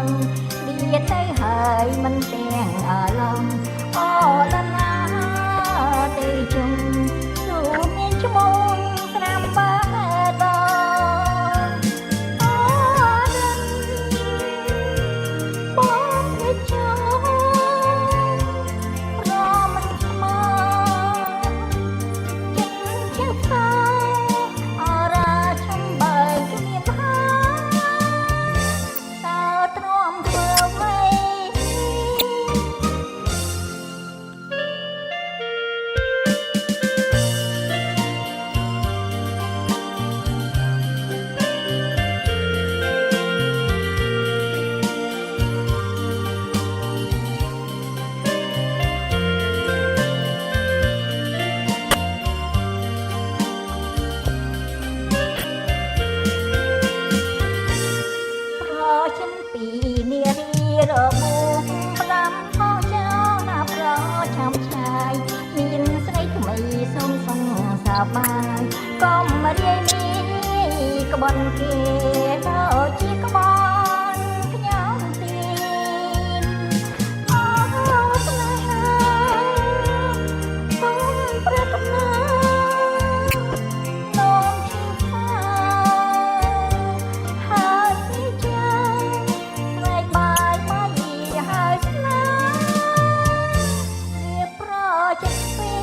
ងវាទៅហើយមិនទាំងអាឡងអូដណាទៅជុំនោះមានឈ្មោះស្នាមបាដងអូដិនបងភ្លេចចោលរមិនស្មើចិនជាផ្សាអរាឈំបើគ្មានផាតើទ្រាំធ្វើអ្វីฉันปีនារីរបួសផ្ដាំផងចោលណាប្រចាំឆាយមានស្រីថ្មីសុំសងសប្បាយកុំរាយនេះក្បន់គេដូចជាក្បន់ខ្ញុំទីអូស្នេហាគុំប្រាថ្នានោមជាផ្សាហើយចាំស្រែកបាយបាយហើយស្នាវាប្រចិត្តពេ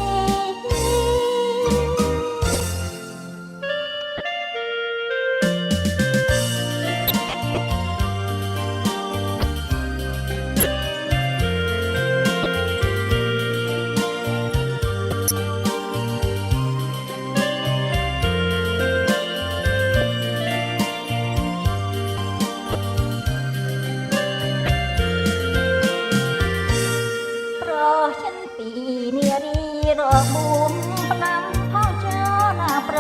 ฉันปีនារីរបួសផ្ដាំផងចោលណាប្រ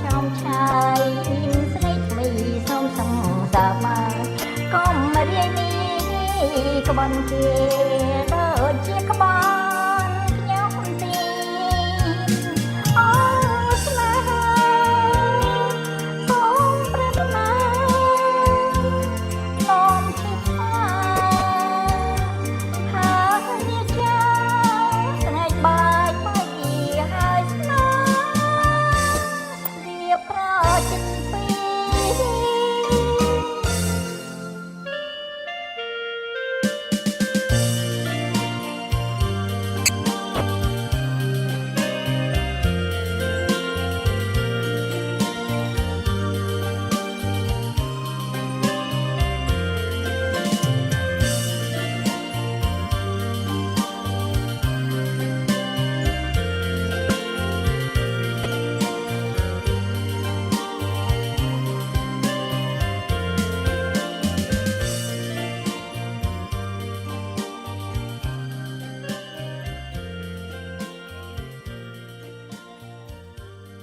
ចាំឆាយមានស្រីថ្មីសុំសងសប្បាយកុំរាយនេះក្បន់គេដូចជា